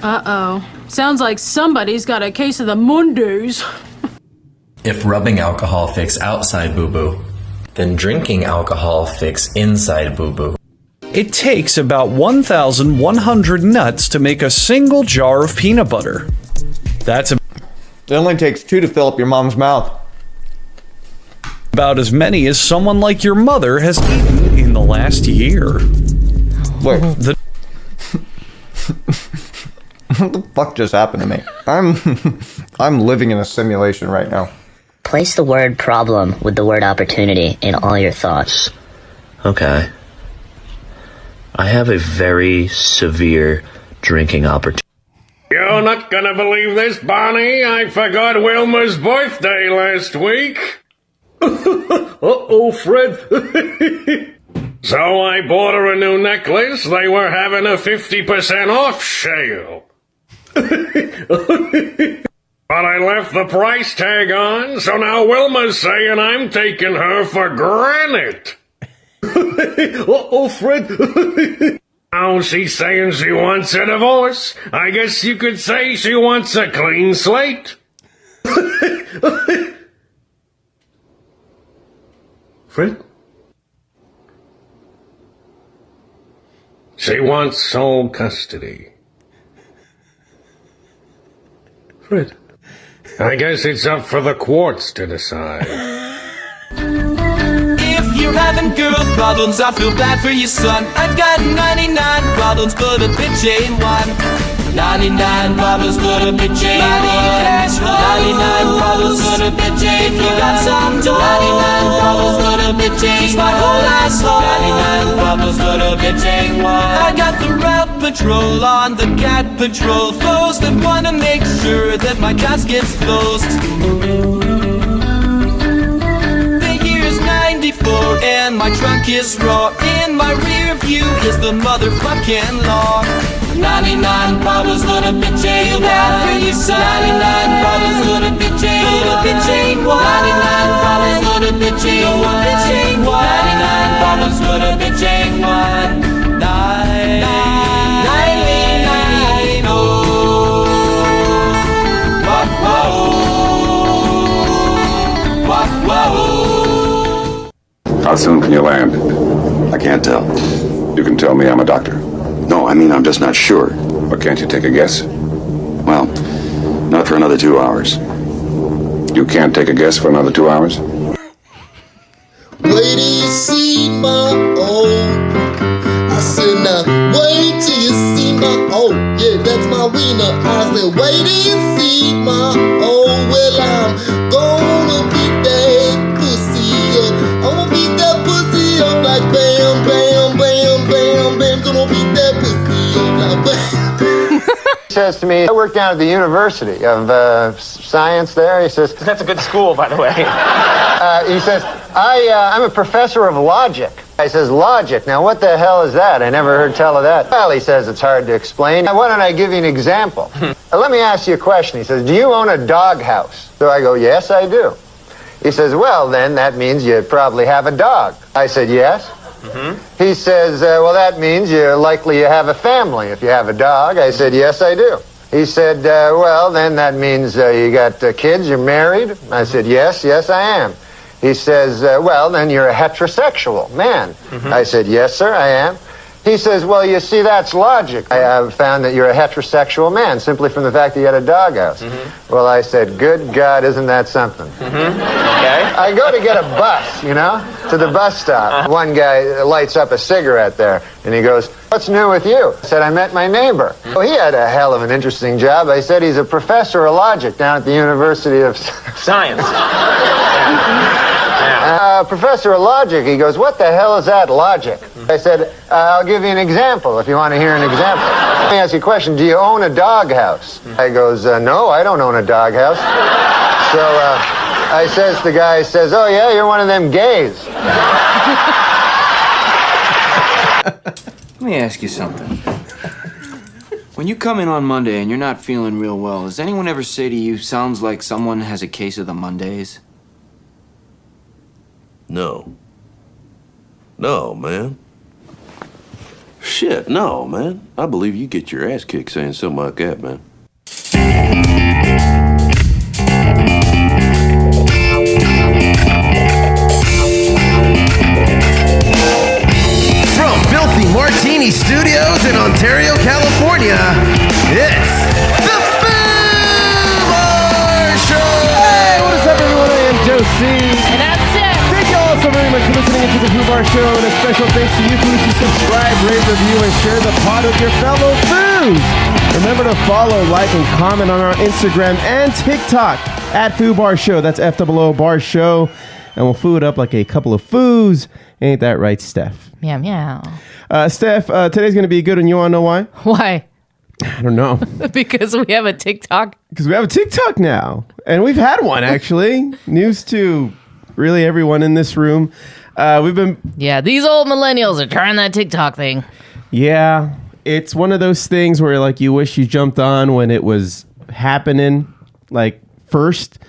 Uh-oh. Sounds like somebody's got a case of the Mondays. If rubbing alcohol fix outside boo-boo, then drinking alcohol fix inside boo-boo. It takes about 1,100 nuts to make a single jar of peanut butter. That's It only takes 2 to fill up your mom's mouth. about as many as someone like your mother has eaten in the last year. Wait. What the fuck just happened to me? I'm living in a simulation right now. Place the word problem with the word opportunity in all your thoughts. Okay. I have a very severe drinking opportunity. You're not gonna believe this, Barney. I forgot Wilma's birthday last week. Uh-oh, Fred. So I bought her a new necklace. They were having a 50% off sale. But I left the price tag on, so now Wilma's saying I'm taking her for granted. Uh-oh, Fred. Now she's saying she wants a divorce. I guess you could say she wants a clean slate. Fred? She wants sole custody. Fred? I guess it's up for the courts to decide. If you're having girl problems, I feel bad for your son. I've got 99 problems, but a bitch ain't one. 99 problems, but a bitch ain't one. 99 problems, but a bitch ain't one. You got some dough. 99 problems, but a bitch ain't one. My whole asshole. 99 problems, but a bitch ain't one. I got the route patrol on the cat patrol. Those that wanna make sure that my gas gets closed. The year's 94 and my trunk is raw. In my rear view is the motherfucking law. 99 problems, but a bitch ain't one. 99 problems, but a bitch ain't one. 99 problems, but a bitch ain't one. 99 problems, but a bitch ain't one. 99, oh. Whoa. How soon can you land? I can't tell. You can tell me I'm a doctor. No, I mean, I'm just not sure. But can't you take a guess? Well, not for another 2 hours. You can't take a guess for another 2 hours? Wait till you see my I said, now, wait till you see my yeah, that's my wiener. I said, wait till you see my well, I'm gonna beat that pussy up. I'm gonna beat that pussy up like bam, bam, bam, bam, bam. Gonna beat that pussy up like bam. He says to me, I work down at the University of Science there. He says, that's a good school, by the way. He says, I'm a professor of logic. I says, logic? Now, what the hell is that? I never heard tell of that. Well, he says, it's hard to explain. Why don't I give you an example? Let me ask you a question. He says, do you own a doghouse? So I go, yes, I do. He says, well, then that means you probably have a dog. I said, yes. He says, well, that means you have a family if you have a dog. I said, yes, I do. He said, well, then that means you got kids, you're married. I said, yes, I am. He says, well, then you're a heterosexual man. I said, yes, sir, I am. He says, well, you see, that's logic. I have found that you're a heterosexual man simply from the fact that you had a doghouse. Well, I said, good God, isn't that something? Okay. I go to get a bus, to the bus stop. One guy lights up a cigarette there, and he goes, what's new with you? I said, I met my neighbor. Well, he had a hell of an interesting job. I said, he's a professor of logic down at the University of Science. Professor of logic. He goes, what the hell is that, logic? I said, I'll give you an example if you want to hear an example. Let me ask you a question. Do you own a doghouse? I goes, no, I don't own a doghouse. So the guy says, oh, yeah, you're one of them gays. Let me ask you something. When you come in on Monday and you're not feeling real well, does anyone ever say to you, sounds like someone has a case of the Mondays? No. No, man. Shit, no, man. I believe you get your ass kicked saying something like that, man. From Filthy Martini Studios in Ontario, California, it's the Foobar Show! Hey, what is up, everyone? I am Joe C. And I'm Steph. Thank you all so very much for listening into the Foobar Show, and a special thanks to you Foos who subscribe, rate, review, and share the pod with your fellow Foos. Remember to follow, like, and comment on our Instagram and TikTok at Foobar Show. That's FOO Bar Show. And we'll foo it up like a couple of foos. Ain't that right, Steph? Meow, meow. Steph, today's going to be good, and you want to know why? Why? I don't know. Because we have a TikTok. Because we have a TikTok now. And we've had one, actually. News to really everyone in this room. We've been... Yeah, these old millennials are trying that TikTok thing. Yeah. It's one of those things where, like, you wish you jumped on when it was happening, like, first.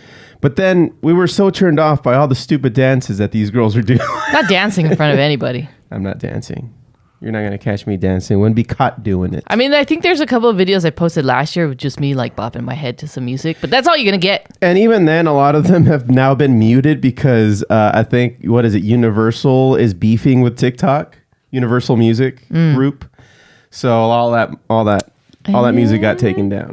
But then we were so turned off by all the stupid dances that these girls are doing. Not dancing in front of anybody. I'm not dancing. You're not going to catch me dancing. Wouldn't be caught doing it. I mean, I think there's a couple of videos I posted last year with just me like bopping my head to some music, but that's all you're going to get. And even then, a lot of them have now been muted because I think, what is it, Universal is beefing with TikTok, Universal Music Group. So all that music got taken down.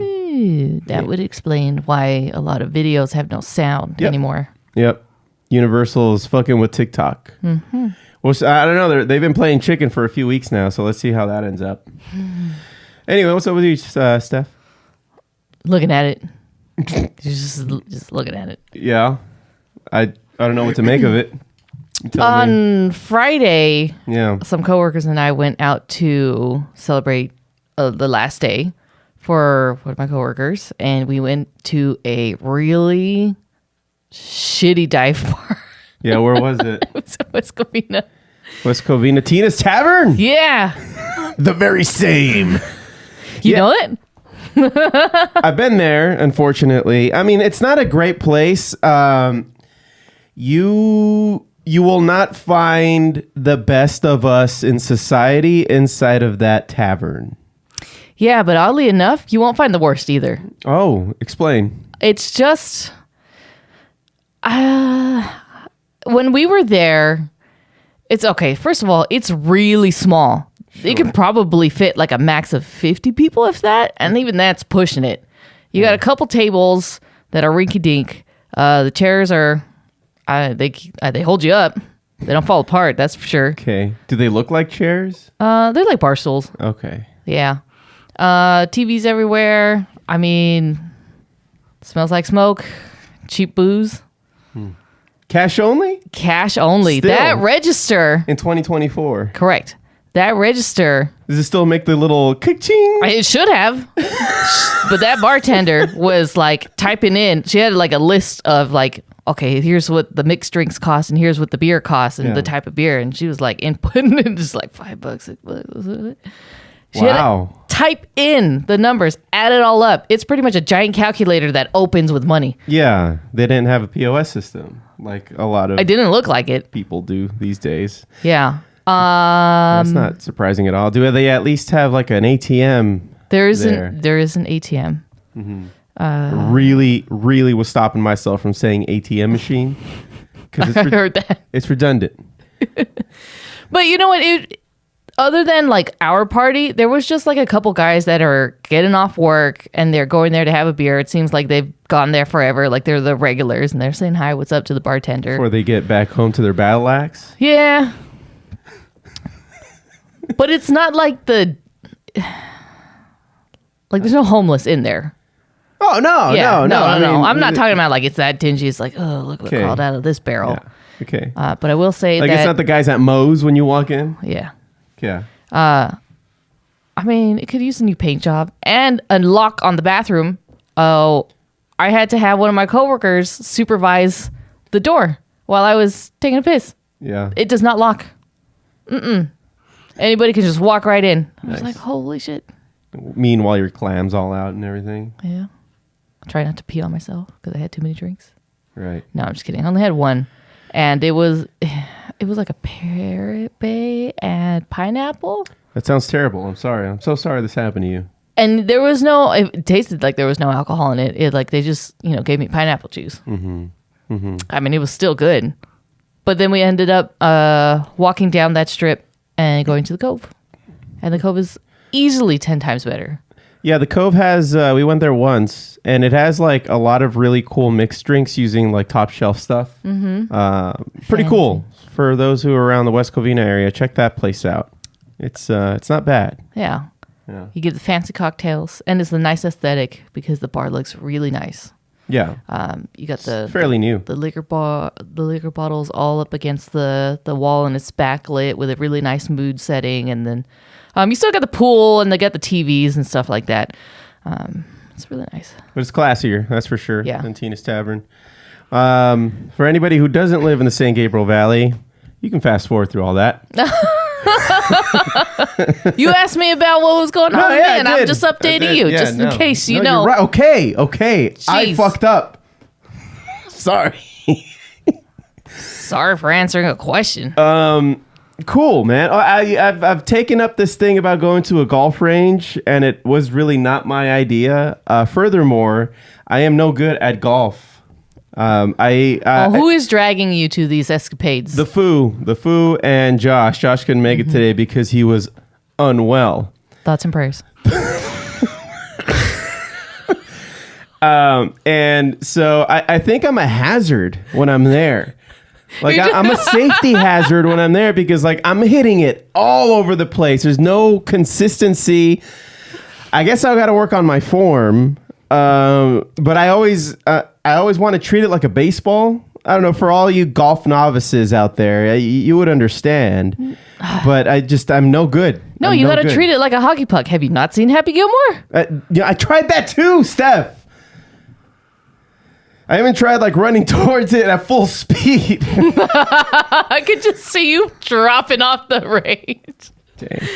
That would explain why a lot of videos have no sound anymore. Yep. Universal is fucking with TikTok. Mm-hmm. Well, I don't know. They've been playing chicken for a few weeks now, so let's see how that ends up. Anyway, what's up with you, Steph? Looking at it. just looking at it. Yeah. I don't know what to make of it. On Friday, yeah, some coworkers and I went out to celebrate the last day for one of my coworkers, and we went to a really shitty dive bar. Yeah, where was it? It was at West Covina. West Covina, Tina's Tavern? Yeah. The very same. You know it? I've been there, unfortunately. I mean, it's not a great place. You will not find the best of us in society inside of that tavern. Yeah, but oddly enough, you won't find the worst either. Oh, explain. It's just... when we were there, it's okay. First of all, it's really small. Sure. It can probably fit like a max of 50 people, if that. And even that's pushing it. You got a couple tables that are rinky-dink. The chairs are... they hold you up. They don't fall apart, that's for sure. Okay. Do they look like chairs? They're like bar stools. Okay. Yeah. TVs everywhere. I mean, smells like smoke. Cheap booze. Cash only? Cash only. Still, that register. In 2024. Correct. That register. Does it still make the little ka-ching? It should have. But that bartender was like typing in. She had like a list of like, okay, here's what the mixed drinks cost and here's what the beer costs and the type of beer. And she was like inputting it just like $5. She had to type in the numbers, add it all up. It's pretty much a giant calculator that opens with money. Yeah, they didn't have a POS system like a lot of... It didn't look like it. ...people do these days. Yeah. That's not surprising at all. Do they at least have like an ATM There is an ATM. Mm-hmm. Really was stopping myself from saying ATM machine. Because I heard that. It's redundant. But you know what? Other than like our party, there was just like a couple guys that are getting off work and they're going there to have a beer. It seems like they've gone there forever. Like they're the regulars and they're saying hi, what's up to the bartender. Before they get back home to their battle axe? Yeah. But it's not like there's no homeless in there. Oh, no. I mean, I'm not talking about like it's that dingy. It's like, oh, look what crawled out of this barrel. Yeah. Okay. But I will say like that... it's not the guys at Moe's when you walk in? Yeah. Yeah. I mean, it could use a new paint job and a lock on the bathroom. Oh, I had to have one of my coworkers supervise the door while I was taking a piss. Yeah. It does not lock. Anybody can just walk right in. I was like, holy shit. Meanwhile, your clam's all out and everything. Yeah. I try not to pee on myself because I had too many drinks. Right. No, I'm just kidding. I only had one. And it was like a parrot bay and pineapple. That sounds terrible. I'm sorry. I'm so sorry this happened to you. And there was it tasted like there was no alcohol in it. It like they just, gave me pineapple juice. Mm-hmm. Mm-hmm. I mean, it was still good. But then we ended up walking down that strip and going to the Cove. And the Cove is easily 10 times better. Yeah, the Cove has, we went there once, and it has like a lot of really cool mixed drinks using like top shelf stuff. Mm-hmm. Pretty cool. For those who are around the West Covina area, check that place out. It's not bad. Yeah. You get the fancy cocktails, and it's a nice aesthetic because the bar looks really nice. Yeah. You got the fairly new. The liquor bottles all up against the wall, and it's backlit with a really nice mood setting. And then you still got the pool, and they got the TVs and stuff like that. It's really nice. But it's classier, that's for sure. Yeah. Than Tina's Tavern. For anybody who doesn't live in the San Gabriel Valley, you can fast forward through all that. You asked me about what was going on, man. I'm just updating you, just in case you know. You're right. Okay. I fucked up. Sorry. Sorry for answering a question. Cool, man. I've taken up this thing about going to a golf range, and it was really not my idea. Furthermore, I am no good at golf. Who is dragging you to these escapades? The Foo and Josh. Josh couldn't make it today because he was unwell. Thoughts and prayers. And so I think I'm a hazard when I'm there. Like I'm a safety hazard when I'm there because like I'm hitting it all over the place. There's no consistency. I guess I've got to work on my form. But I always want to treat it like a baseball. I don't know, for all you golf novices out there, you would understand. But I'm no good. No, you got to treat it like a hockey puck. Have you not seen Happy Gilmore? Yeah, I tried that too, Steph. I haven't tried like running towards it at full speed. I could just see you dropping off the range. Dang.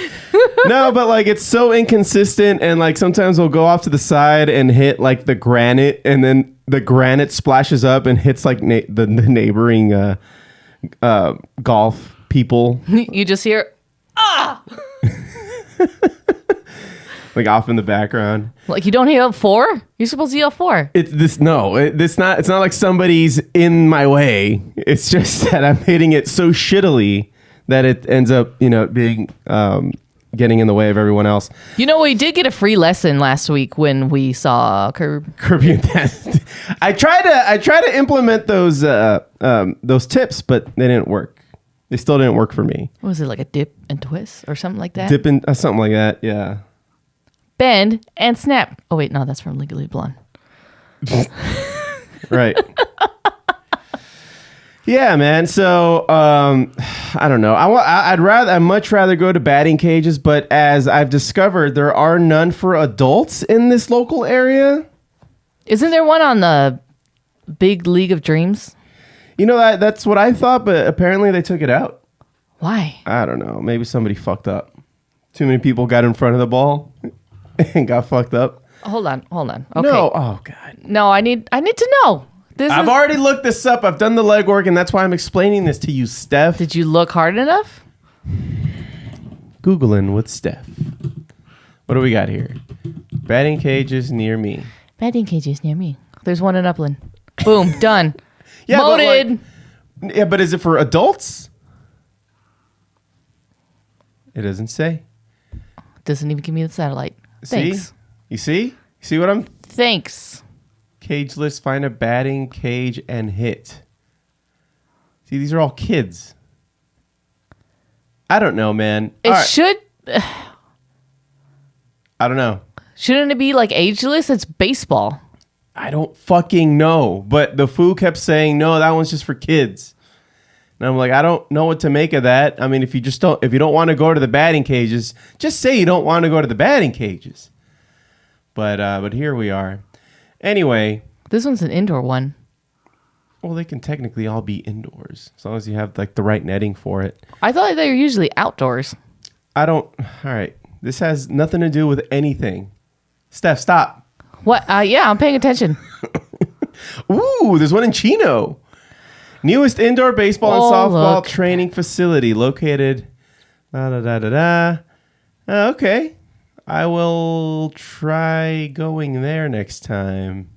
No, but like it's so inconsistent, and like sometimes we'll go off to the side and hit like the granite, and then the granite splashes up and hits like the neighboring golf people. You just hear like off in the background. Like you don't yell 4? You're supposed to yell 4. It's not like somebody's in my way. It's just that I'm hitting it so shittily that it ends up, being getting in the way of everyone else. We did get a free lesson last week when we saw Curb Your Enthusiasm. I tried to implement those tips, but they didn't work. They still didn't work for me. What was it, like a dip and twist or something like that? Dip and something like that, yeah. Bend and snap. Oh wait, no, that's from Legally Blonde. Right. Yeah, man. So I don't know. I'd much rather go to batting cages, but as I've discovered, there are none for adults in this local area. Isn't there one on the Big League of Dreams? That's what I thought, but apparently they took it out. Why? I don't know. Maybe somebody fucked up. Too many people got in front of the ball and got fucked up. Hold on. Okay. No. Oh God. No, I need to know. I've already looked this up. I've done the legwork, and that's why I'm explaining this to you, Steph. Did you look hard enough? Googling with Steph. What do we got here? Batting cages near me. Batting cages near me. There's one in Upland. Boom. Done. Yeah, Loaded. But is it for adults? It doesn't say. Doesn't even give me the satellite. See? Thanks. You see? You see what I'm... Thanks. Cage list, find a batting cage and hit. See, these are all kids. I don't know, man. Should... I don't know. Shouldn't it be like ageless? It's baseball. I don't fucking know. But the Foo kept saying, no, that one's just for kids. And I'm like, I don't know what to make of that. I mean, if you don't want to go to the batting cages, just say you don't want to go to the batting cages. But here we are. Anyway. This one's an indoor one. Well, they can technically all be indoors as long as you have like the right netting for it. I thought they were usually outdoors. All right. This has nothing to do with anything. Steph, stop. What? Yeah, I'm paying attention. Ooh, there's one in Chino. Newest indoor baseball and softball training facility located Okay. I will try going there next time.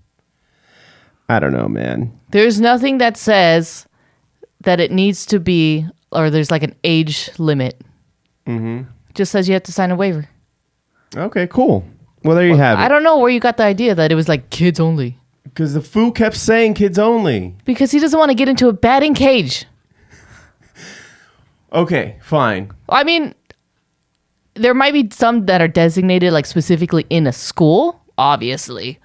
I don't know, man. There's nothing that says that it needs to be, or there's like an age limit. Mm-hmm. Just says you have to sign a waiver. Okay, cool. Well, there you have it. I don't know where you got the idea that it was like kids only. Because the Foo kept saying kids only. Because he doesn't want to get into a batting cage. Okay, fine. I mean, there might be some that are designated like specifically in a school, obviously.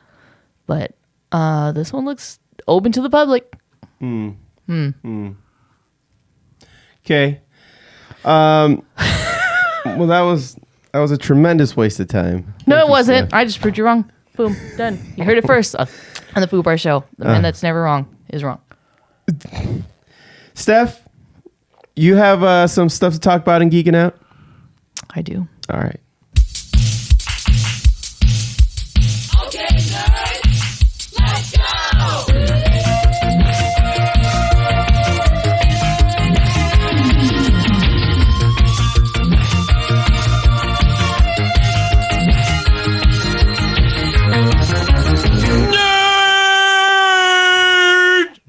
But this one looks open to the public. Okay. Well, that was a tremendous waste of time. No, it wasn't. I just proved you wrong. Boom, done. You heard it first on the Foobar Show. The man that's never wrong is wrong. Steph, you have some stuff to talk about in Geeking Out? I do. All right. Okay, nerds, let's go!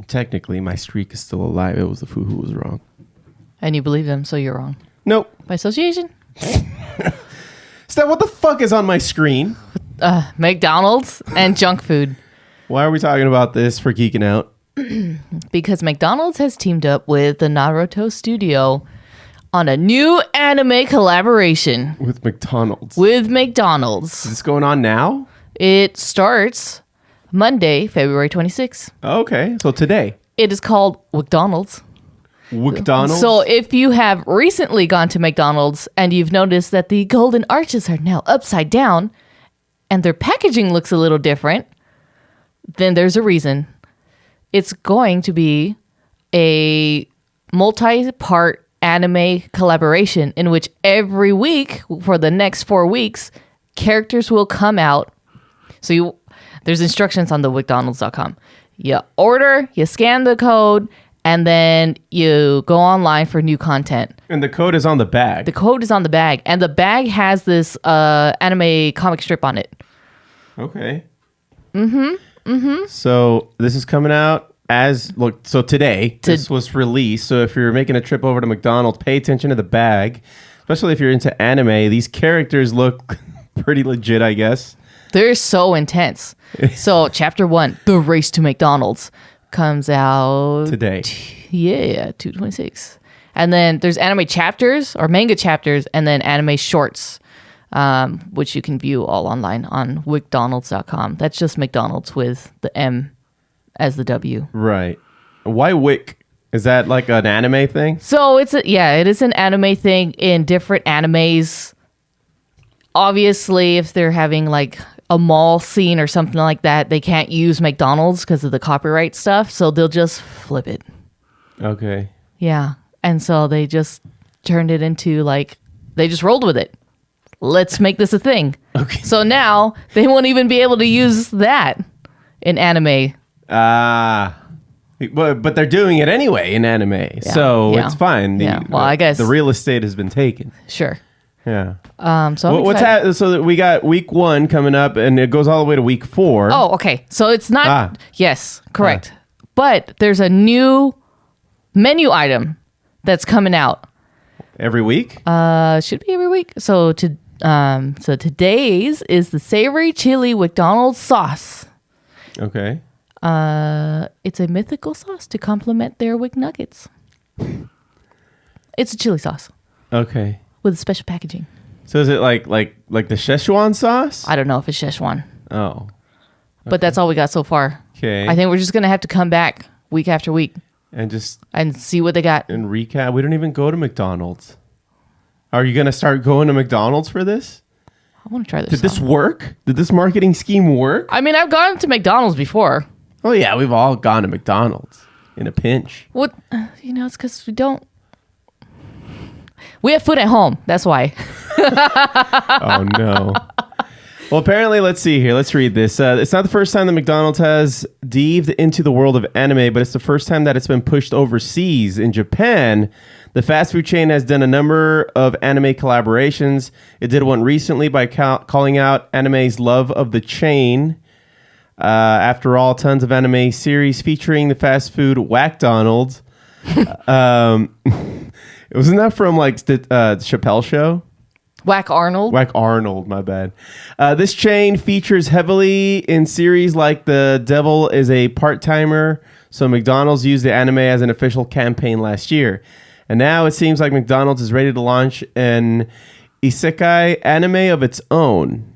Technically, my streak is still alive. It was the Foo who was wrong. And you believe them, so you're wrong. Nope. By association. Steph, what the fuck is on my screen? McDonald's and junk food. Why are we talking about this for Geeking Out? Because McDonald's has teamed up with the Naruto studio on a new anime collaboration. With McDonald's. With McDonald's. Is this going on now? It starts Monday, February 26th. Okay, so today. It is called McDonald's. McDonald's? So if you have recently gone to McDonald's and you've noticed that the golden arches are now upside down and their packaging looks a little different, then there's a reason. It's going to be a multi-part anime collaboration in which every week for the next 4 weeks, characters will come out. So there's instructions on the WcDonald's.com. You order, you scan the code, and then you go online for new content. And the code is on the bag. The code is on the bag. And the bag has this anime comic strip on it. Okay. So this is coming out so today. This was released. So if you're making a trip over to McDonald's, pay attention to the bag. Especially if you're into anime. These characters look pretty legit, I guess. They're so intense. So chapter 1, The Race to McDonald's, comes out today. 2/26. And then there's anime chapters or manga chapters and then anime shorts, which you can view all online on WcDonald's.com. That's just McDonald's with the M as the W. Right. Why Wick? Is that like an anime thing? So it is an anime thing in different animes. Obviously, if they're having like a mall scene or something like that, they can't use McDonald's because of the copyright stuff. So they'll just flip it. Okay. Yeah. And so they just turned it into they just rolled with it. Let's make this a thing. Okay. So now they won't even be able to use that in anime. But they're doing it anyway in anime. So it's fine. I guess the real estate has been taken. Sure. Yeah. So so we got week 1 coming up, and it goes all the way to week 4. Oh, okay. So it's not. Yes, correct. But there's a new menu item that's coming out every week. Should be every week. So today's is the savory chili McDonald's sauce. Okay. It's a mythical sauce to complement their Wick Nuggets. It's a chili sauce. Okay. With special packaging. So is it like the Szechuan sauce? I don't know if it's Szechuan. Oh. Okay. But that's all we got so far. Okay. I think we're just going to have to come back week after week. And see what they got. And recap. We don't even go to McDonald's. Are you going to start going to McDonald's for this? I want to try this. Did this work? Did this marketing scheme work? I mean, I've gone to McDonald's before. Oh, yeah. We've all gone to McDonald's in a pinch. What? It's because we have food at home. That's why. Oh, no. Well, apparently, let's see here. Let's read this. It's not the first time that McDonald's has dived into the world of anime, but it's the first time that it's been pushed overseas. In Japan, The fast food chain has done a number of anime collaborations. It did one recently by calling out anime's love of the chain. After all, tons of anime series featuring the fast food WcDonald's. Wasn't that from like the Chappelle Show? Whack Arnold. Whack Arnold, my bad. This chain features heavily in series like The Devil is a Part-Timer, so McDonald's used the anime as an official campaign last year. And now it seems like McDonald's is ready to launch an isekai anime of its own.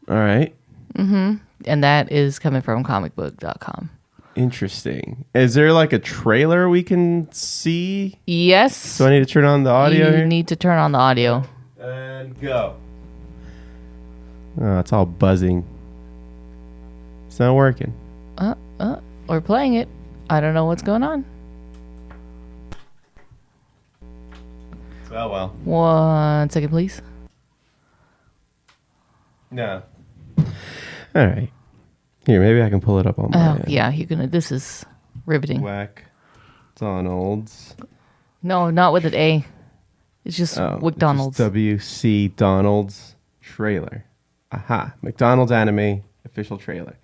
All right. Mm-hmm. And that is coming from comicbook.com. Interesting. Is there like a trailer we can see? Yes. So I need to turn on the audio You here? need to turn on the audio. And go. Oh, it's all buzzing. It's not working. We're playing it. I don't know what's going on. Oh, well. 1 second, please. No. All right. Here, maybe I can pull it up on my end. Yeah, you're gonna. This is riveting. WcDonald's. No, not with an A. It's just McDonald's. WcDonald's trailer. Aha. McDonald's anime official trailer.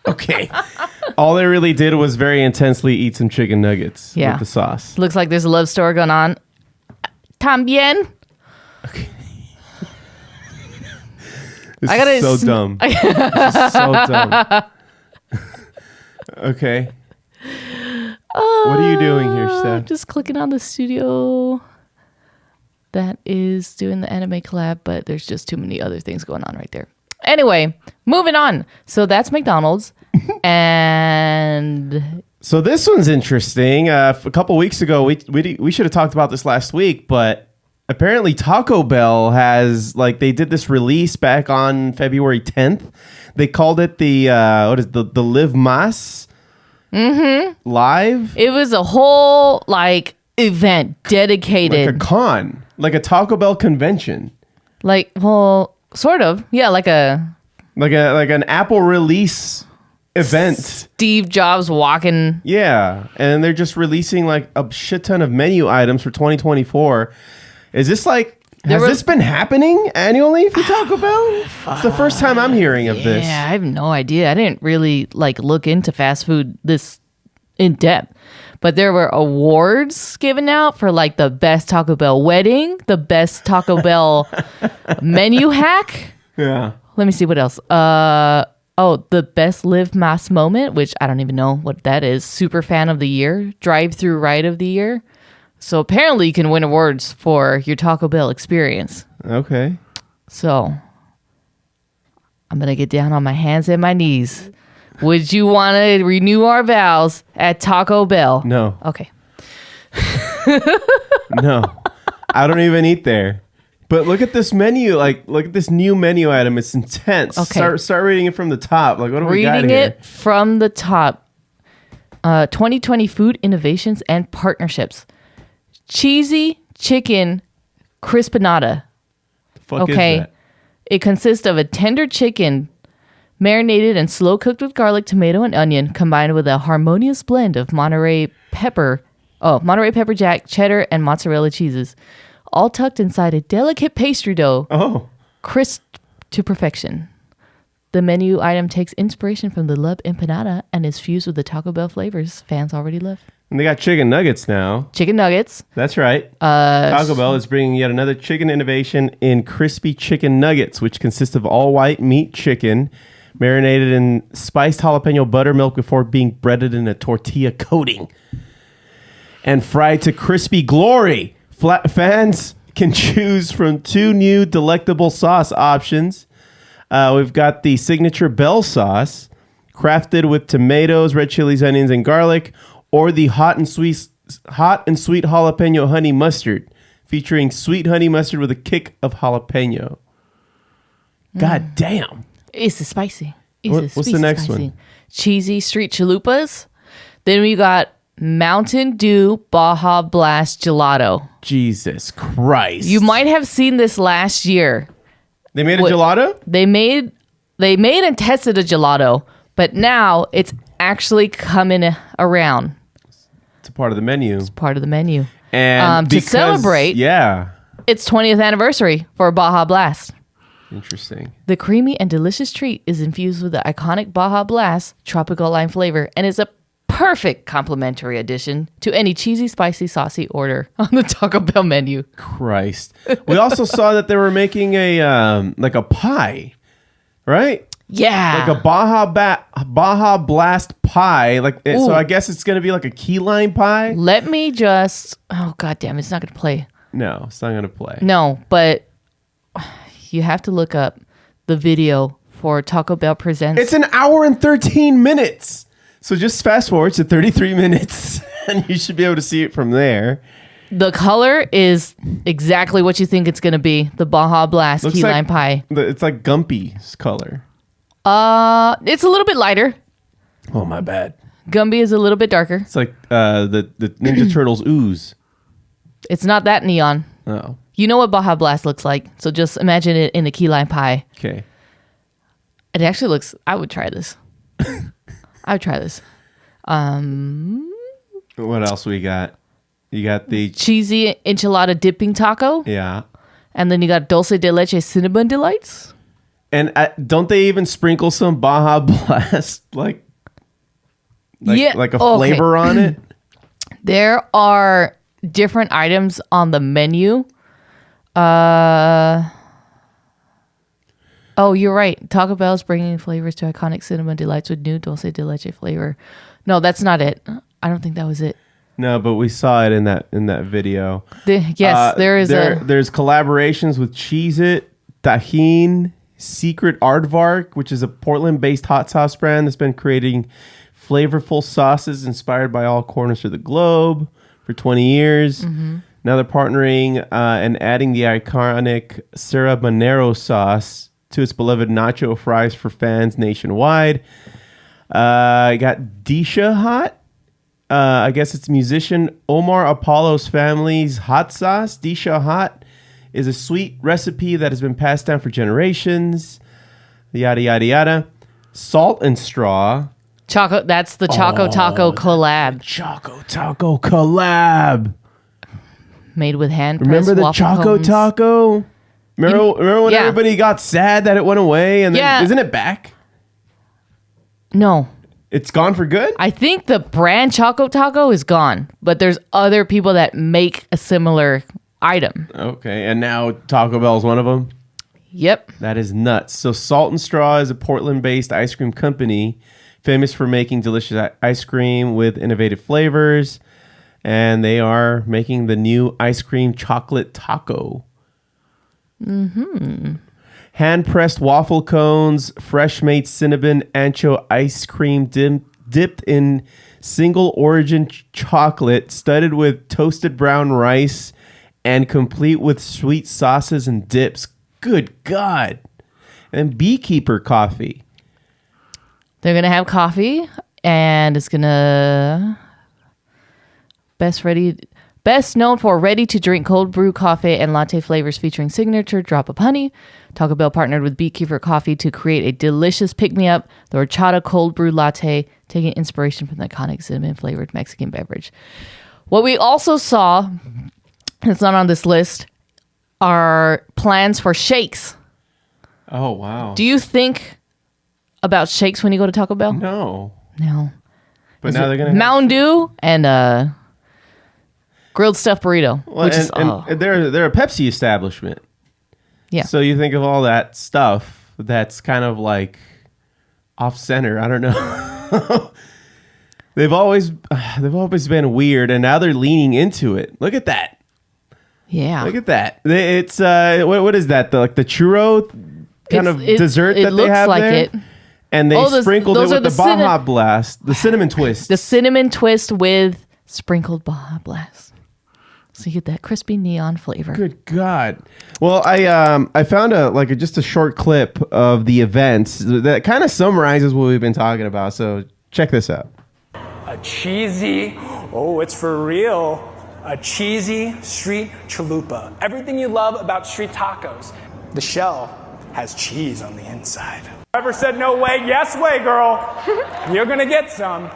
Okay. All they really did was very intensely eat some chicken nuggets with the sauce. Looks like there's a love story going on. Tambien. This is so dumb. This is so dumb. Okay. What are you doing here, Steph? Just clicking on the studio that is doing the anime collab, but there's just too many other things going on right there. Anyway, moving on. So that's McDonald's. And so this one's interesting. A couple weeks ago, we should have talked about this last week, but apparently Taco Bell has, like, they did this release back on February 10th. They called it the Live Mas Live. It was a whole event dedicated, like a con, like a Taco Bell convention. Sort of, yeah, like an Apple release event. Steve Jobs walking. Yeah, and they're just releasing like a shit ton of menu items for 2024. Is this has this been happening annually for Taco Bell? It's the first time I'm hearing of this. Yeah, I have no idea. I didn't really look into fast food this in depth. But there were awards given out for the best Taco Bell wedding, the best Taco Bell menu hack. Yeah. Let me see what else. The best Live Mas moment, which I don't even know what that is. Super fan of the year, drive-through ride of the year. So apparently you can win awards for your Taco Bell experience. Okay. So I'm going to get down on my hands and my knees. Would you want to renew our vows at Taco Bell? No. Okay. No. I don't even eat there. But look at this menu. Look at this new menu item. It's intense. Okay. Start reading it from the top. What do we got here? Reading it from the top. 2020 food innovations and partnerships. Cheesy chicken crispinata. The fuck is that? It consists of a tender chicken marinated and slow cooked with garlic, tomato, and onion, combined with a harmonious blend of Monterey pepper jack, cheddar, and mozzarella cheeses, all tucked inside a delicate pastry dough. Oh. Crisp to perfection. The menu item takes inspiration from the Love Empanada and is fused with the Taco Bell flavors fans already love. And they got chicken nuggets now. Chicken nuggets. That's right. Taco Bell is bringing yet another chicken innovation in crispy chicken nuggets, which consist of all white meat chicken, marinated in spiced jalapeno buttermilk before being breaded in a tortilla coating and fried to crispy glory. Fans can choose from 2 new delectable sauce options. We've got the signature Bell sauce, crafted with tomatoes, red chilies, onions, and garlic, or the hot and sweet jalapeno honey mustard, featuring sweet honey mustard with a kick of jalapeno. God damn. It's spicy. What's the next one? Cheesy street chalupas. Then we got Mountain Dew Baja Blast Gelato. Jesus Christ. You might have seen this last year. They made a gelato? They made and tested a gelato, but now it's actually coming around. It's a part of the menu. It's part of the menu. And to celebrate its 20th anniversary for Baja Blast. Interesting. The creamy and delicious treat is infused with the iconic Baja Blast tropical lime flavor and is a perfect complimentary addition to any cheesy, spicy, saucy order on the Taco Bell menu. Christ. We also saw that they were making a like a pie, right? Yeah. Like a Baja Blast pie. So I guess it's going to be like a key lime pie. Let me just... Oh, goddamn. It's not going to play. No, it's not going to play. No, but you have to look up the video for Taco Bell Presents. It's an hour and 13 minutes. So just fast forward to 33 minutes and you should be able to see it from there. The color is exactly what you think it's going to be. The Baja Blast key lime pie. It's like Gumpy's color. It's a little bit lighter. Oh, my bad. Gumby is a little bit darker. It's like the Ninja Turtles ooze. It's not that neon. Oh. You know what Baja Blast looks like, so just imagine it in a key lime pie. Okay. It actually looks... I would try this. I would try this. What else we got? You got the... cheesy enchilada dipping taco. Yeah. And then you got dulce de leche cinnamon delights. And don't they even sprinkle some Baja Blast like a flavor on it? There are different items on the menu. Oh, you're right. Taco Bell's bringing flavors to iconic cinnamon delights with new dulce de leche flavor. No, that's not it. I don't think that was it. No, but we saw it in that video. There's collaborations with Cheez-It, Tajin, Secret Aardvark, which is a Portland-based hot sauce brand that's been creating flavorful sauces inspired by all corners of the globe for 20 years. Mm-hmm. Now they're partnering and adding the iconic Sarabanero sauce to its beloved nacho fries for fans nationwide. I got Disha Hot. I guess it's musician Omar Apollo's family's hot sauce. Disha Hot is a sweet recipe that has been passed down for generations. Yada, yada, yada. Salt and Straw. Choco. That's the Choco Taco collab. Choco Taco collab. Made with hand-pressed Remember the waffle Choco cones. Taco? Remember when everybody got sad that it went away? And then, isn't it back? No. It's gone for good? I think the brand Choco Taco is gone, but there's other people that make a similar item. Okay, and now Taco Bell is one of them? Yep. That is nuts. So Salt and Straw is a Portland-based ice cream company famous for making delicious ice cream with innovative flavors. And they are making the new ice cream chocolate taco. Mm-hmm. Hand-pressed waffle cones, fresh-made cinnamon ancho ice cream dipped in single-origin chocolate, studded with toasted brown rice, and complete with sweet sauces and dips. Good God. And Beekeeper coffee. They're going to have coffee, and it's going to... Best known for ready-to-drink cold brew coffee and latte flavors featuring signature drop of honey. Taco Bell partnered with Beekeeper Coffee to create a delicious pick-me-up, the horchata cold brew latte, taking inspiration from the iconic cinnamon-flavored Mexican beverage. What we also saw, it's not on this list, are plans for shakes. Oh, wow. Do you think about shakes when you go to Taco Bell? No. But Is now it they're going to Mountain Dew and grilled stuffed burrito, Well, and they're a Pepsi establishment. Yeah. So you think of all that stuff that's kind of like off center. I don't know. They've always been weird, and now they're leaning into it. Look at that. Yeah. Look at that. It's what is that? The churro kind of dessert that they have like there. It. And they sprinkled it with the Baja Blast, the cinnamon twist. The cinnamon twist with sprinkled Baja Blast. So you get that crispy neon flavor. Good God. Well, I found just a short clip of the events that kind of summarizes what we've been talking about. So check this out. A cheesy Oh, it's for real. A cheesy street chalupa. Everything you love about street tacos. The shell has cheese on the inside. Whoever said no way, yes way, girl. You're gonna get some.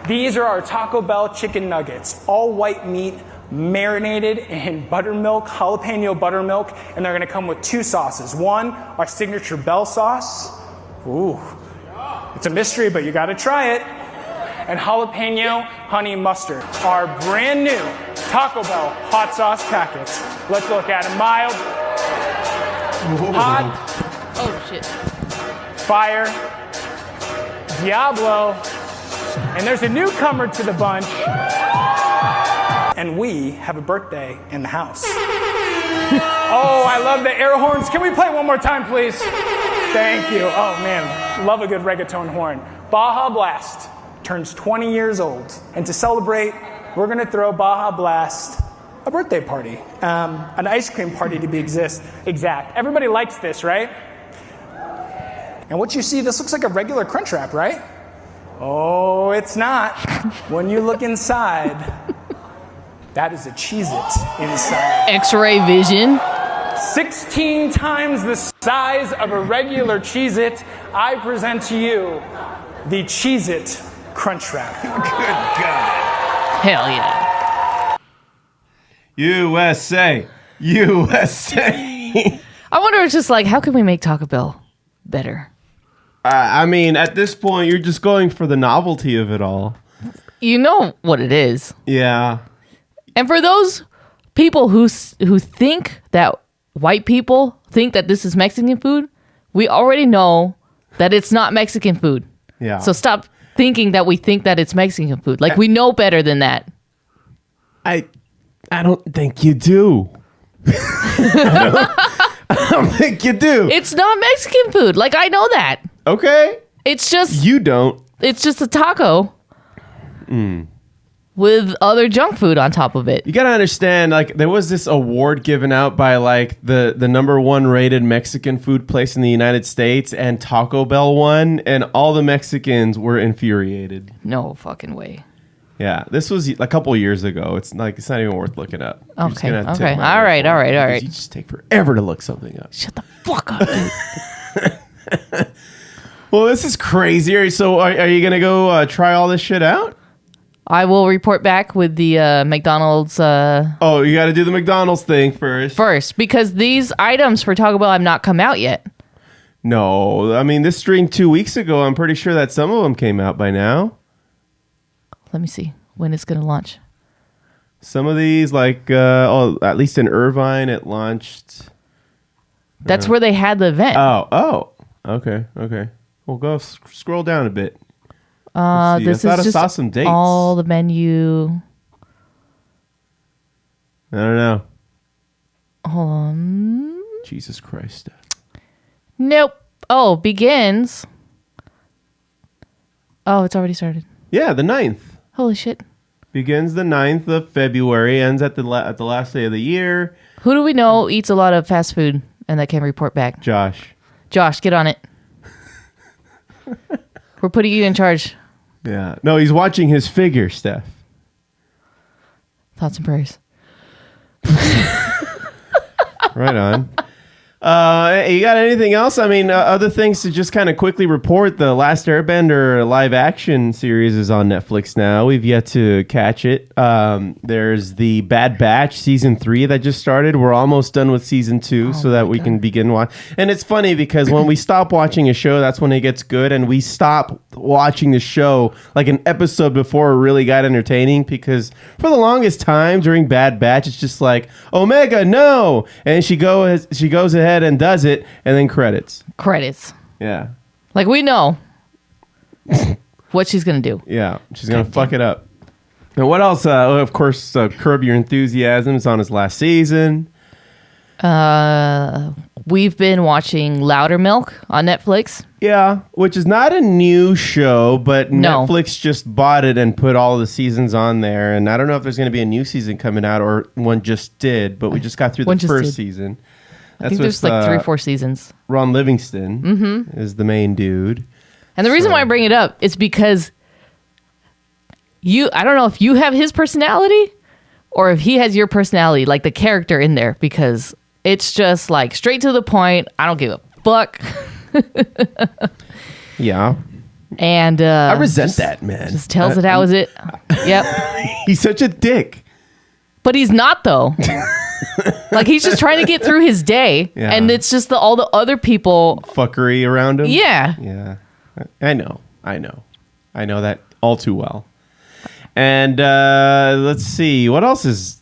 These are our Taco Bell chicken nuggets. All white meat, marinated in buttermilk, jalapeno buttermilk, and they're gonna come with 2 sauces. One, our signature Bell sauce. Ooh, it's a mystery, but you gotta try it. And jalapeno honey mustard, our brand new Taco Bell hot sauce packets. Let's look at them. Mild, hot, Oh shit. fire, Diablo, and there's a newcomer to the bunch. And we have a birthday in the house. Oh, I love the air horns. Can we play one more time, please? Thank you. Oh man, love a good reggaeton horn. Baja Blast turns 20 years old. And to celebrate, we're gonna throw Baja Blast a birthday party. An ice cream party to be exact. Everybody likes this, right? And what you see, this looks like a regular Crunch Wrap, right? Oh, it's not. When you look inside, that is a Cheez-It inside. X-ray vision. 16 times the size of a regular Cheez-It, I present to you the Cheez-It Crunch Wrap. Good God. Hell yeah. USA. USA. I wonder, it's just like, how can we make Taco Bell better? I mean, at this point, you're just going for the novelty of it all. You know what it is. Yeah. And for those people who think that white people think that this is Mexican food, we already know that it's not Mexican food. Yeah. So stop thinking that we think that it's Mexican food. Like, we know better than that. I don't think you do. I don't think you do. It's not Mexican food. Like, I know that. Okay. It's just... You don't. It's just a taco. With other junk food on top of it. You gotta understand, like, there was this award given out by, like, the number 1 rated Mexican food place in the United States, and Taco Bell won, and all the Mexicans were infuriated. No fucking way. Yeah, this was a couple years ago. It's not even worth looking up. You're just Okay, gonna have to okay. take my All word right, for all it, right, all because right. You just take forever to look something up. Shut the fuck up, dude. Well, this is crazy. So are you gonna go try all this shit out? I will report back with the McDonald's. Oh, you got to do the McDonald's thing first. First, because these items for Taco Bell have not come out yet. No, I mean, this stream 2 weeks ago, I'm pretty sure that some of them came out by now. Let me see when it's going to launch. Some of these, like, at least in Irvine, it launched. That's where they had the event. Oh, okay. We'll go scroll down a bit. This is just I saw some dates. all the menu. I don't know. Hold on. Jesus Christ. Nope. Oh, begins. Oh, it's already started. Yeah, the 9th. Holy shit. Begins the 9th of February, ends at the last day of the year. Who do we know eats a lot of fast food and that can report back? Josh, get on it. We're putting you in charge. Yeah. No, he's watching his figure, Steph. Thoughts and prayers. Right on. You got anything else? I mean, other things to just kind of quickly report. The Last Airbender live action series is on Netflix now. We've yet to catch it. There's the Bad Batch season 3 that just started. We're almost done with season 2 so that we can begin watching. And it's funny because when we stop watching a show, that's when it gets good. And we stop watching the show like an episode before it really got entertaining, because for the longest time during Bad Batch, it's just like, Omega, no. And she goes ahead and does it, and then credits. Yeah. Like, we know what she's gonna do. Yeah, she's gonna fuck it up. And what else? Of course, Curb Your Enthusiasm is on his last season. We've been watching Loudermilk on Netflix. Yeah, which is not a new show, but Netflix just bought it and put all the seasons on there. And I don't know if there's going to be a new season coming out, or one just did, but we just got through the first season. I think there's like 3 or 4 seasons. Ron Livingston is the main dude. And the reason why I bring it up is because I don't know if you have his personality or if he has your personality, like the character in there, because it's just like straight to the point. I don't give a fuck. Yeah. And I resent that, man. Just tells it how is it. Yep. He's such a dick. But he's not, though. Like, he's just trying to get through his day. Yeah. And it's just all the other people. Fuckery around him. Yeah. Yeah. I know that all too well. And let's see. What else is...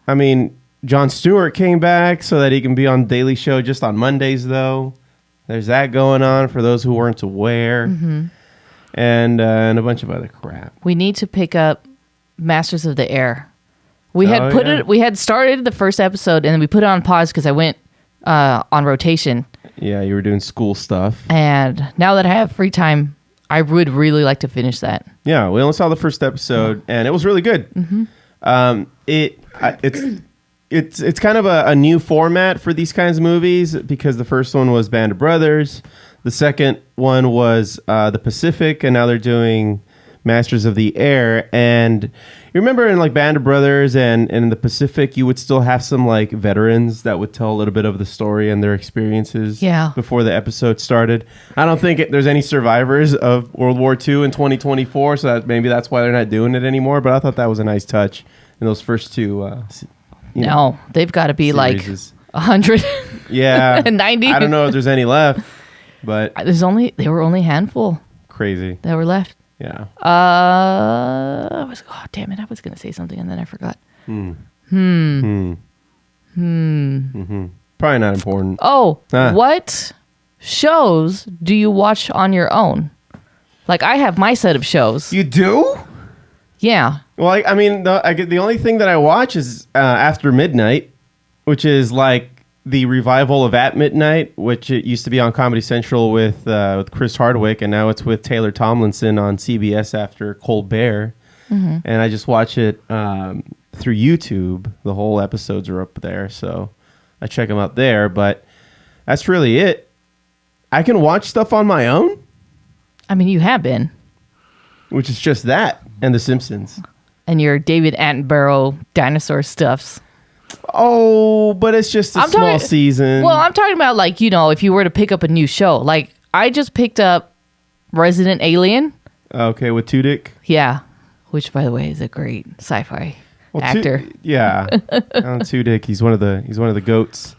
I mean, Jon Stewart came back so that he can be on Daily Show just on Mondays, though. There's that going on for those who weren't aware. Mm-hmm. And a bunch of other crap. We need to pick up Masters of the Air. We had started the first episode and then we put it on pause because I went on rotation. Yeah, you were doing school stuff. And now that I have free time, I would really like to finish that. Yeah, we only saw the first episode and it was really good. Mm-hmm. It's kind of a new format for these kinds of movies because the first one was Band of Brothers, the second one was The Pacific, and now they're doing Masters of the Air. And you remember in like Band of Brothers and in The Pacific, you would still have some like veterans that would tell a little bit of the story and their experiences before the episode started. I don't think there's any survivors of World War II in 2024, so maybe that's why they're not doing it anymore. But I thought that was a nice touch in those first two. No, they've got to be series. like 100. Yeah. 90. I don't know if there's any left, but they were only a handful. Crazy. That were left. Yeah. Damn it. I was going to say something and then I forgot. Probably not important. Oh, what shows do you watch on your own? Like, I have my set of shows. You do? Yeah. Well, I mean, the only thing that I watch is After Midnight, which is like the revival of At Midnight, which it used to be on Comedy Central with Chris Hardwick, and now it's with Taylor Tomlinson on CBS after Colbert. Mm-hmm. And I just watch it through YouTube. The whole episodes are up there, so I check them out there. But that's really it. I can watch stuff on my own. I mean, you have been. Which is just that and The Simpsons. And your David Attenborough dinosaur stuffs. Oh, but it's just a small season. Well, I'm talking about like, if you were to pick up a new show. Like, I just picked up Resident Alien. Okay, with Tudyk. Yeah, which, by the way, is a great sci-fi actor. Alan Tudyk, he's one of the goats.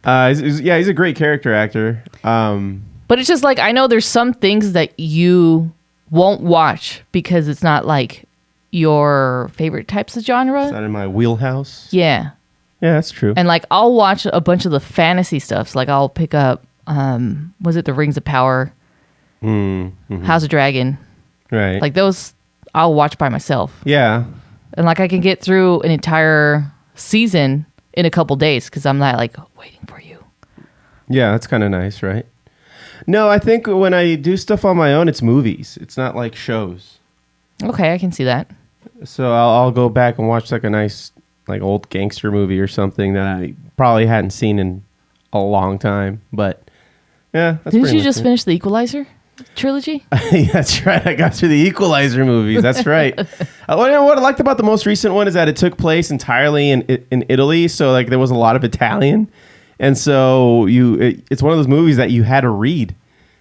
He's a great character actor. But it's just like, I know there's some things that you won't watch because it's not like your favorite types of genre. Is that in my wheelhouse? Yeah. Yeah, that's true. And like, I'll watch a bunch of the fantasy stuff. So like, I'll pick up, was it The Rings of Power? Mm-hmm. House of Dragon? Right. Like those, I'll watch by myself. Yeah. And like, I can get through an entire season in a couple days because I'm not like waiting for you. Yeah, that's kind of nice, right? No, I think when I do stuff on my own, it's movies. It's not like shows. Okay, I can see that. So I'll go back and watch like a nice like old gangster movie or something that I probably hadn't seen in a long time. But yeah, that's Didn't you just it. finish the Equalizer trilogy? Yeah, that's right. I got through the Equalizer movies. That's right. What I liked about the most recent one is that it took place entirely in Italy. So like there was a lot of Italian. And so it's one of those movies that you had to read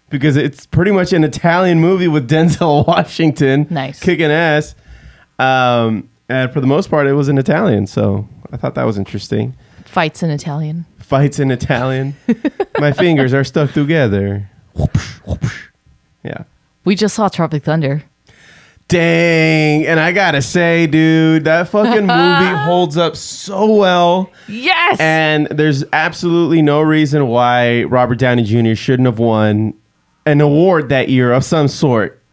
because it's pretty much an Italian movie with Denzel Washington kicking ass. And for the most part, it was in Italian. So I thought that was interesting. Fights in Italian. My fingers are stuck together. Yeah. We just saw Tropic Thunder. Dang. And I gotta say, dude, that fucking movie holds up so well. Yes. And there's absolutely no reason why Robert Downey Jr. shouldn't have won an award that year of some sort.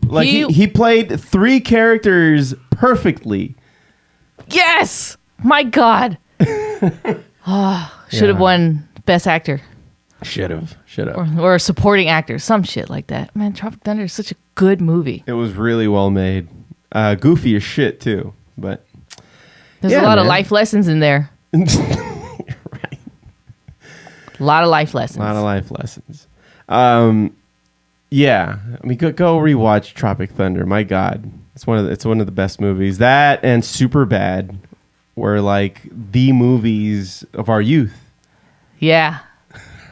Like he played 3 characters perfectly. Yes. My God. Should have won Best Actor. Should have. Or supporting actor. Some shit like that. Man, Tropic Thunder is such a good movie. It was really well made. Goofy as shit, too. But there's a lot of life lessons in there. Right. A lot of life lessons. Yeah, I mean, go rewatch Tropic Thunder. My God, it's one of the best movies. That and Superbad were like the movies of our youth. Yeah.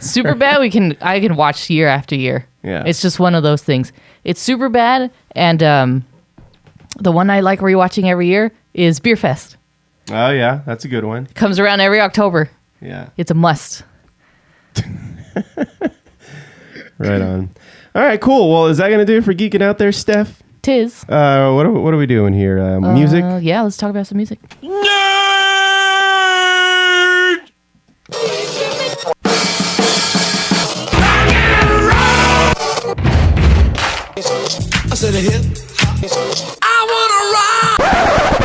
Super bad. I can watch year after year. Yeah. It's just one of those things. It's super bad, and the one I like rewatching every year is Beer Fest. Oh yeah, that's a good one. Comes around every October. Yeah. It's a must. Right on. All right, cool. Well, is that gonna do it for Geeking Out there, Steph? Tis. What are we doing here? Music? Yeah, let's talk about some music.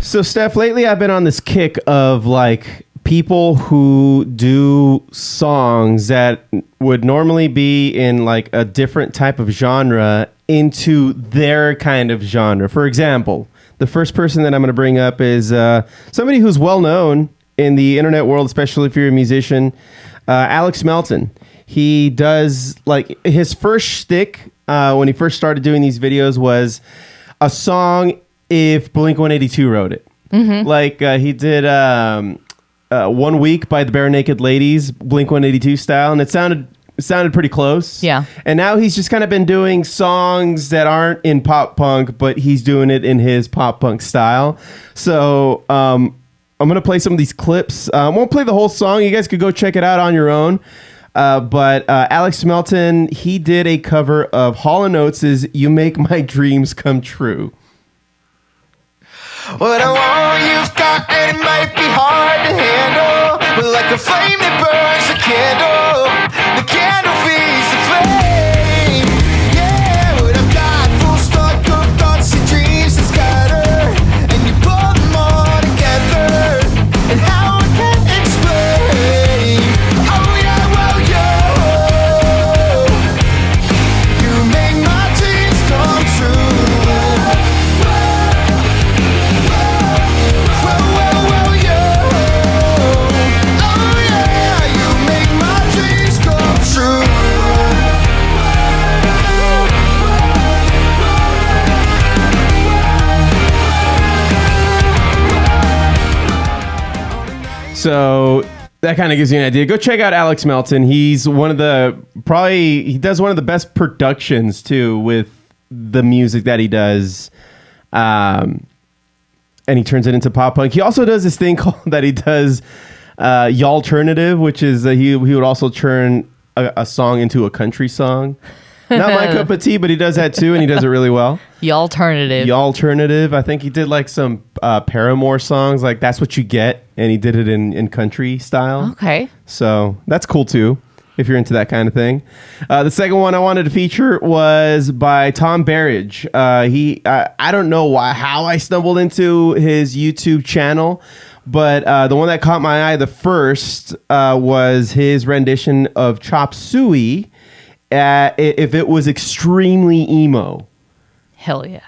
So, Steph, lately I've been on this kick of like people who do songs that would normally be in like a different type of genre into their kind of genre. For example, the first person that I'm going to bring up is somebody who's well known in the internet world, especially if you're a musician, Alex Melton. He does like his first shtick when he first started doing these videos was a song if Blink-182 wrote it. Mm-hmm. Like he did 1 Week by the Bare Naked Ladies, Blink-182 style, and it sounded pretty close. Yeah. And now he's just kind of been doing songs that aren't in pop punk, but he's doing it in his pop punk style. So I'm going to play some of these clips. I won't play the whole song. You guys could go check it out on your own. But Alex Melton, he did a cover of Hall & Oates' You Make My Dreams Come True. What I want you've got, and it might be hard to handle, but like a flame that burns a candle, the candle feeds the flame. Yeah, what I've got, full stock of thoughts and dreams that scatter, and you pull them all together, and how I can't explain. Oh yeah, well you make my dreams come true. So that kind of gives you an idea. Go check out Alex Melton. He's he does one of the best productions too with the music that he does. And he turns it into pop punk. He also does this thing called that he does Y'alternative, which is he would also turn a song into a country song. Not my cup of tea, but he does that too, and he does it really well. Y'alternative. I think he did like some Paramore songs, like That's What You Get, and he did it in country style. Okay. So that's cool too, if you're into that kind of thing. The second one I wanted to feature was by Tom Barriage. I don't know how I stumbled into his YouTube channel, but the one that caught my eye the first was his rendition of Chop Suey. If it was extremely emo. Hell yeah.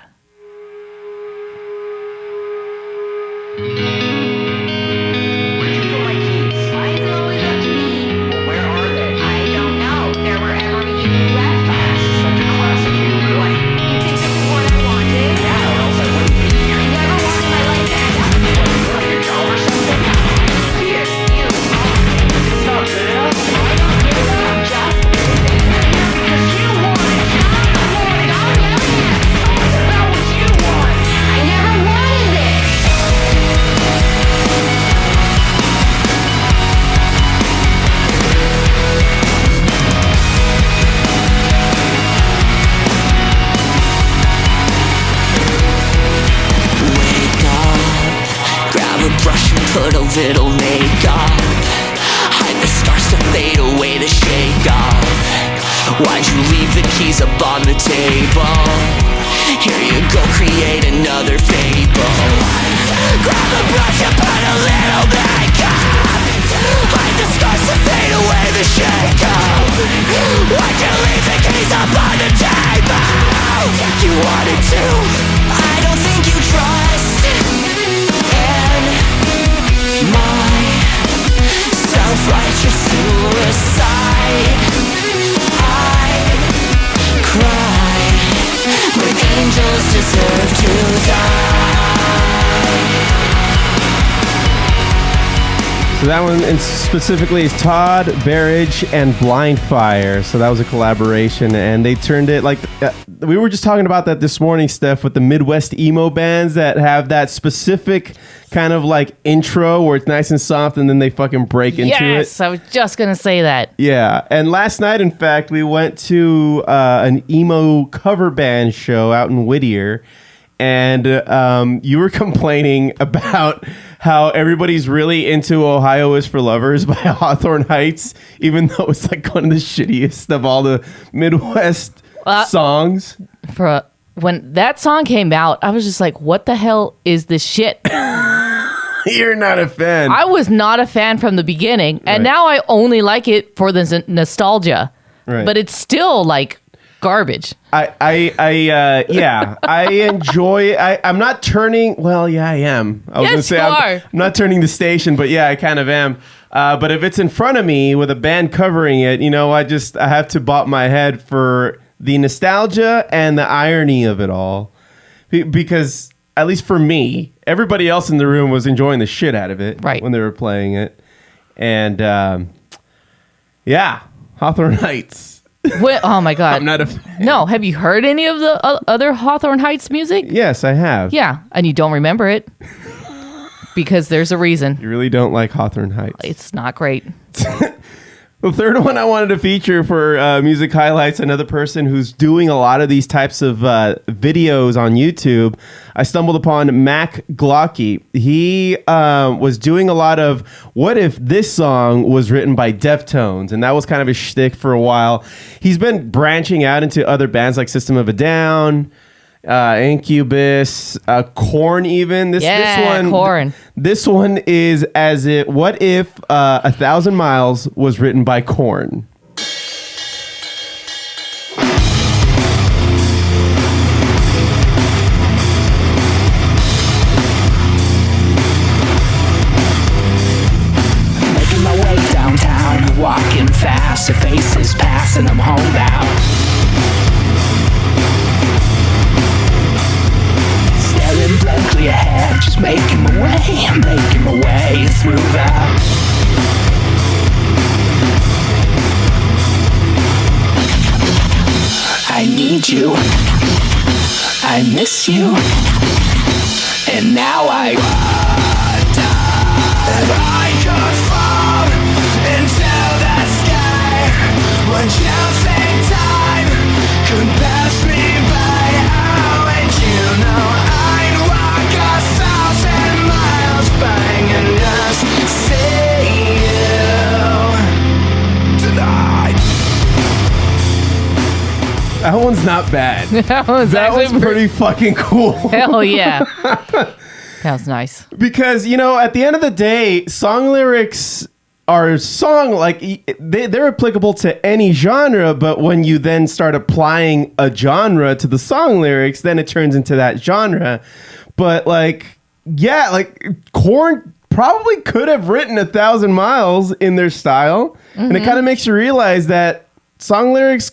Put a little makeup, hide the scars to fade away the shake off. Why'd you leave the keys up on the table? Here you go, create another fable. Grab a brush and put a little makeup, hide the scars to fade away the shake off. Why'd you leave the keys up on the table? You wanted to, I don't think you trust. My self-righteous suicide. I cry. So that one and specifically is Todd, Barriage, and Blindfire. So that was a collaboration, and they turned it like we were just talking about that this morning, Steph, with the Midwest emo bands that have that specific kind of like intro where it's nice and soft, and then they fucking break into it. Yes, I was just gonna say that. Yeah, and last night, in fact, we went to an emo cover band show out in Whittier. And you were complaining about how everybody's really into Ohio is for Lovers by Hawthorne Heights, even though it's like one of the shittiest of all the Midwest songs. When that song came out, I was just like, what the hell is this shit? You're not a fan. I was not a fan from the beginning, and now I only like it for the nostalgia. Right. But it's still like garbage. I enjoy. I'm not turning. Well, yeah, I am. I was Yes, gonna say you are. I'm not turning the station, but yeah, I kind of am. But if it's in front of me with a band covering it, I have to bop my head for the nostalgia and the irony of it all, because at least for me, everybody else in the room was enjoying the shit out of it when they were playing it, and Hawthorne Heights. Oh my god! I'm not a fan. No, have you heard any of the other Hawthorne Heights music? Yes, I have. Yeah, and you don't remember it because there's a reason. You really don't like Hawthorne Heights. It's not great. The third one I wanted to feature for music highlights, another person who's doing a lot of these types of videos on YouTube. I stumbled upon Mac Glocky. He was doing a lot of what if this song was written by Deftones, and that was kind of his shtick for a while. He's been branching out into other bands like System of a Down, Incubus, Korn even. This one, Korn. This one is what if 1,000 Miles was written by Korn. Making my way downtown, walking fast, the faces pass and I'm homebound. Staring blankly ahead, just making my way through that. I need you, I miss you, and now I wonder if I could fall into the sky. Would you think time could pass me by? Oh, and I'd walk 1,000 miles banging just to see you tonight. That one's not bad. That was pretty fucking cool. Hell yeah. That was nice. Because, at the end of the day, song lyrics are they're applicable to any genre, but when you then start applying a genre to the song lyrics, then it turns into that genre. But Korn probably could have written 1,000 Miles in their style. And it kind of makes you realize that song lyrics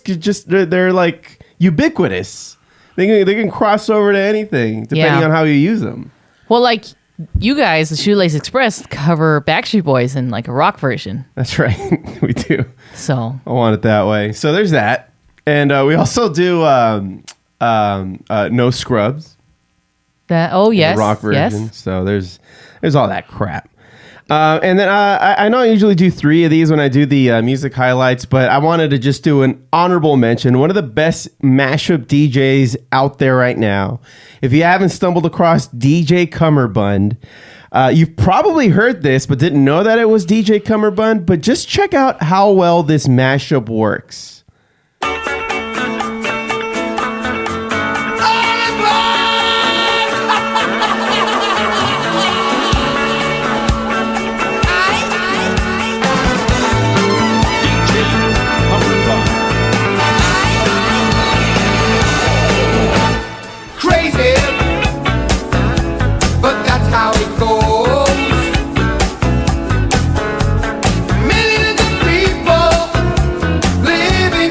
they're like ubiquitous. They can cross over to anything depending on how you use them. Well, like you guys, the Shoelace Express cover Backstreet Boys in like a rock version. That's right. We do. So I want it that way. So there's that. And we also do No Scrubs. Yes. The rock version. Yes. So there's all that crap. And then I know I usually do 3 of these when I do the music highlights, but I wanted to just do an honorable mention. One of the best mashup DJs out there right now. If you haven't stumbled across DJ Cummerbund, you've probably heard this, but didn't know that it was DJ Cummerbund. But just check out how well this mashup works. Crazy, but that's how it goes. Millions of people living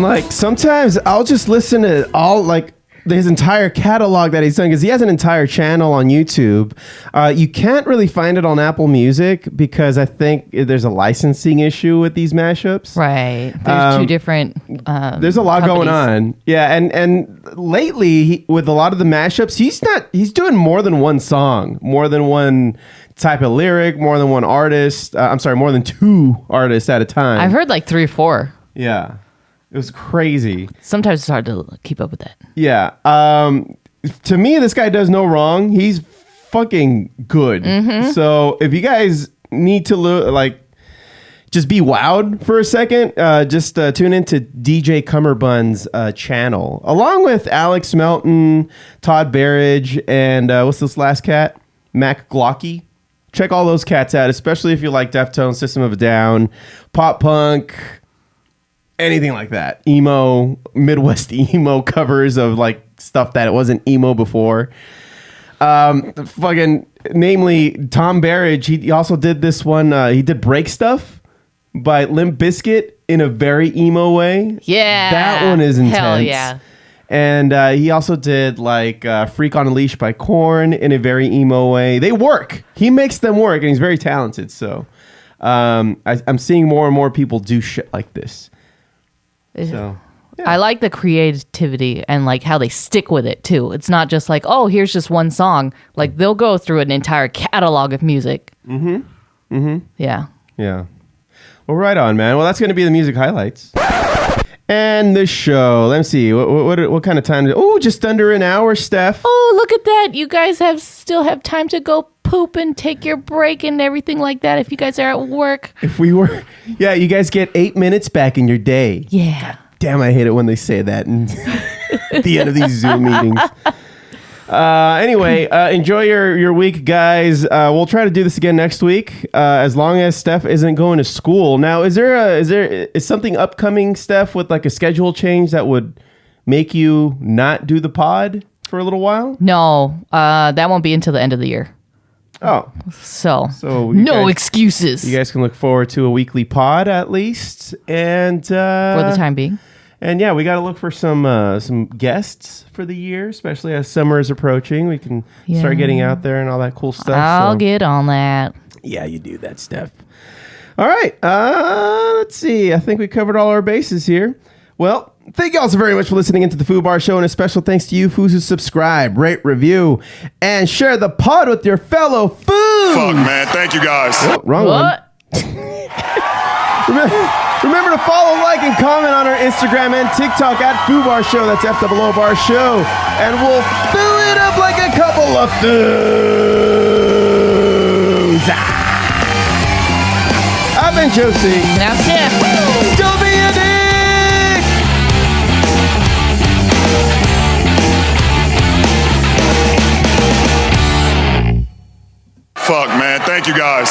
And like sometimes I'll just listen to all like his entire catalog that he's done, because he has an entire channel on YouTube. You can't really find it on Apple Music because I think there's a licensing issue with these mashups. Right. There's two different there's a lot companies. going on. Yeah, and lately with a lot of the mashups, he's doing more than one song, more than one type of lyric, more than one artist. More than two artists at a time. I've heard like 3 or 4. Yeah. It was crazy. Sometimes it's hard to keep up with that. Yeah. To me, this guy does no wrong. He's fucking good. Mhm. So if you guys need to just be wowed for a second, just tune into DJ Cummerbund's channel, along with Alex Melton, Todd Barriage, and what's this last cat? Mac Glocky. Check all those cats out, especially if you like Deftones, System of a Down, pop punk, anything like that. Emo, Midwest emo covers of like stuff that it wasn't emo before. Namely Tom Barriage. He also did this one. He did Break Stuff by Limp Bizkit in a very emo way. Yeah. That one is intense. Hell yeah. And he also did like Freak on a Leash by Korn in a very emo way. They work. He makes them work, and he's very talented. So I'm seeing more and more people do shit like this. So I like the creativity and like how they stick with it too. It's not just like, oh, here's just one song. Like they'll go through an entire catalog of music. Mm-hmm. Mm-hmm. Yeah. Yeah. Well, right on, man. Well, that's going to be the music highlights. And the show. Let me see. What kind of time is it? Oh, just under an hour, Steph. Oh, look at that. You guys still have time to go poop and take your break and everything like that if you guys are at work. If we were... Yeah, you guys get 8 minutes back in your day. Yeah. God damn, I hate it when they say that at the end of these Zoom meetings. Anyway, enjoy your week, guys. We'll try to do this again next week, as long as Steph isn't going to school. Now, is something upcoming, Steph, with like a schedule change that would make you not do the pod for a little while? No, that won't be until the end of the year. Oh, so no excuses. You guys can look forward to a weekly pod at least, and for the time being. And yeah, we got to look for some guests for the year, especially as summer is approaching. We can start getting out there and all that cool stuff. I'll get on that. Yeah, you do that, Steph. All right. Let's see. I think we covered all our bases here. Well, thank you all so very much for listening into the Foobar Show, and a special thanks to you Foos who subscribe, rate, review, and share the pod with your fellow Foos. Fuck, man. Thank you, guys. Oh, wrong one. Remember to follow, like, and comment on our Instagram and TikTok at Foobar Show. That's F-O-O-Bar Show. And we'll fill it up like a couple of Foos. I've been Josie. Now Steph. Don't be a dick. Fuck, man. Thank you, guys.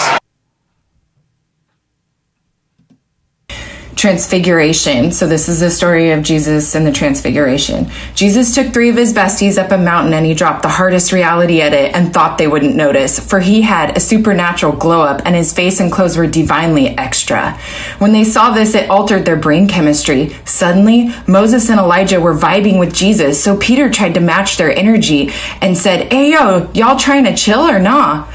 Transfiguration. So this is the story of Jesus and the Transfiguration. Jesus took 3 of his besties up a mountain and he dropped the hardest reality at it and thought they wouldn't notice, for he had a supernatural glow up and his face and clothes were divinely extra. When they saw this, it altered their brain chemistry. Suddenly, Moses and Elijah were vibing with Jesus, so Peter tried to match their energy and said, "Hey yo, y'all trying to chill or nah?"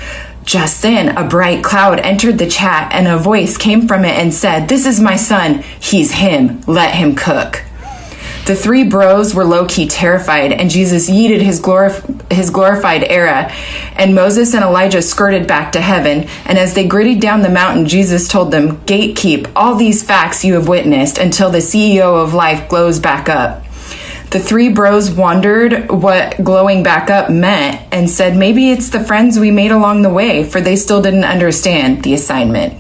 Just then, a bright cloud entered the chat and a voice came from it and said, "This is my son. He's him. Let him cook." The 3 bros were low-key terrified, and Jesus yeeted his glorified era, and Moses and Elijah skirted back to heaven, and as they gritted down the mountain, Jesus told them, "Gatekeep all these facts you have witnessed until the CEO of life glows back up." The 3 bros wondered what glowing back up meant and said maybe it's the friends we made along the way, for they still didn't understand the assignment.